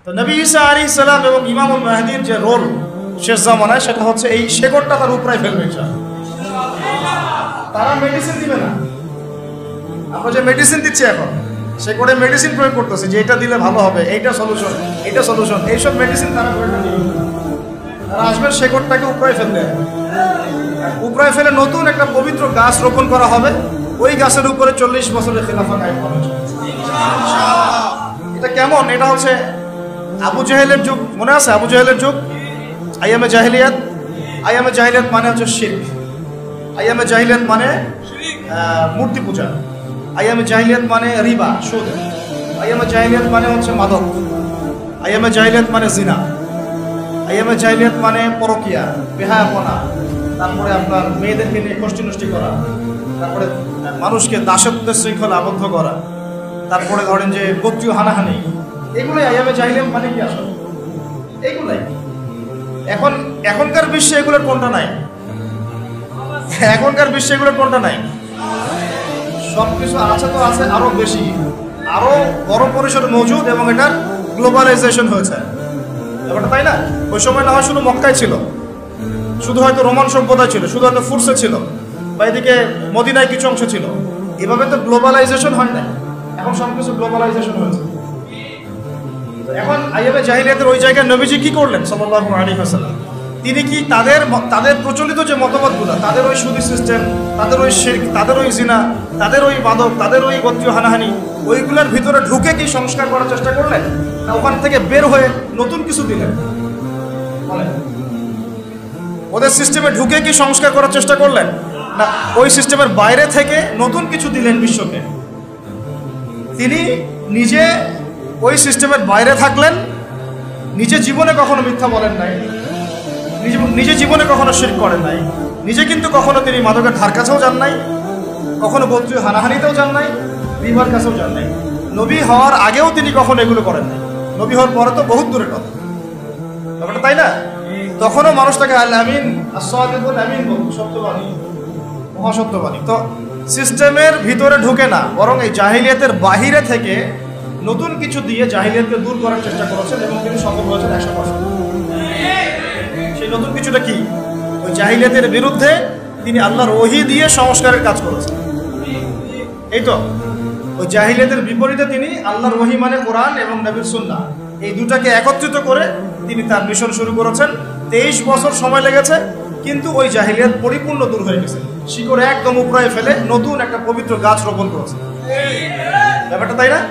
তো নবী ঈসা আলাইহিস সালাম এবং ইমামুল মাহদির যে রোল শেষ জামানায়, সেটা হচ্ছে এই শেকড়টা তার উপরায় ফেলবে ইনশাআল্লাহ। তারা মেডিসিন দিবে না, আমরা যে মেডিসিন দিচ্ছি এখন, শেকড়ে মেডিসিন প্রয়োগ করতেছে যে এটা দিলে ভালো হবে, এইটা সলিউশন, এইটা সলিউশন, এইসব মেডিসিন তারা প্রয়োগ করবে। তারা আসবে শেকড়টাকে উপরায় ফেলবে, উপরায় ফেলে নতুন একটা পবিত্র গাছ রোপণ করা হবে। ওই গাছের উপরে 40 বছরের খেলাফা কায়েম হবে। এটা কেমন? এটা হচ্ছে আবু জাহেলের যুগ, মনে আছে আবু জাহেলের যুগ? আইয়ামে জাহিলিয়াত। আইয়ামে জাহিলিয়াত মানে হচ্ছে শিরক। আইয়ামে জাহিলিয়াত মানে মূর্তি পূজা। আইয়ামে জাহিলিয়াত মানে রিবা, সুদ। আইয়ামে জাহিলিয়াত মানে হচ্ছে মাদক। আইয়ামে জাহিলিয়াত মানে জিনা। আইয়ামে জাহিলিয়াত মানে পরকিয়া, বেহায়াপনা। তারপরে আপনার মেয়েদেরকে নিয়ে কষ্টি নষ্টি করা, তারপরে মানুষকে দাসত্বের শৃঙ্খলা আবদ্ধ করা, তারপরে ধরেন যে গোত্রীয় হানাহানি, এগুলোই আইয়ামে জাহিলিয়াত মানে কি আসলে? এগুলাই। এখনকার বিশ্বে এগুলোর কোনটা নাই? এখনকার বিশ্বে এগুলোর কোনটা নাই? সব কিছু আছে, তো আছে আরো বেশি, আরো বড় পরিসরে মজুদ, এবং এটার গ্লোবালাইজেশন হয়েছে ব্যাপারটা, তাই না? ওই সময় না হয় শুধু মক্কায় ছিল, শুধু হয়তো রোমান সভ্যতা ছিল, শুধু হয়তো ফুরসে ছিল, বা এদিকে মদিনায় কিছু অংশ ছিল। এভাবে তো গ্লোবালাইজেশন হয় না, এখন সব কিছু গ্লোবালাইজেশন হয়েছে। এখন আইয়ামে জাহিলিয়াতের ওই জায়গায় নবীজি কি করলেন সাল্লাল্লাহু আলাইহি ওয়াসাল্লাম? তিনি কি তাদের প্রচলিত যে মতবাদগুলো, তাদের ওই সুদি সিস্টেম, তাদের ওই শিরক, তাদের ওই জিনা, তাদের ওই মাদক, তাদের ওই গোত্রীয় হানাহানি, ওইগুলোর ভিতরে ঢুকে কি সংস্কার করার চেষ্টা করলেন, না ওখান থেকে বের হয়ে নতুন কিছু দিলেন? বলেন, ওদের সিস্টেমে ঢুকে কি সংস্কার করার চেষ্টা করলেন, না ওই সিস্টেমের বাইরে থেকে নতুন কিছু দিলেন বিশ্বকে? তিনি নিজে ওই সিস্টেমের বাইরে থাকলেন, নিজে জীবনে কখনো মিথ্যা বলেন নাই, নিজে জীবনে কখনো শিরক করেন নাই, নিজে কিন্তু কখনো তিনি মাদকের ধার কাছেও যান নাই, কখনো গোত্রীয় হানাহানিতেও যান নাই, রিবার কাছেও যান নাই। নবী হওয়ার আগেও তিনি কখনো এগুলো করেন নাই, নবী হওয়ার পরে তো বহুত দূরের কথা ব্যাপারটা, তাই না? তখনও মানুষ তাকে আল আমিন, as-সাদিকুল আমিন বলতো, সত্যবাদী, মহাসত্যবাদী। তো সিস্টেমের ভিতরে ঢুকে না, বরং এই জাহিলিয়াতের বাহিরে থেকে নতুন কিছু দিয়ে জাহিলিয়াতকে দূর করার চেষ্টা করেছেন, এবং তিনি সফল হয়েছেন 100%। সেই নতুন কিছুটা কি? ওই জাহিলিয়াতের বিরুদ্ধে তিনি আল্লাহর ওহী দিয়ে সংস্কারের কাজ করেছেন। এই তো ওই জাহিলিয়াতের বিপরীতে তিনি আল্লাহর ওহী মানে কোরআন এবং নবীর সুন্নাহ, এই দুটাকে একত্রিত করে তিনি তার মিশন শুরু করেছেন। 23 বছর সময় লেগেছে, কিন্তু ওই জাহিলিয়াত পরিপূর্ণ দূর হয়ে গেছে। শিকড় একদম উপরায় ফেলে নতুন একটা পবিত্র গাছ রোপণ করেছে ব্যাপারটা, তাই না?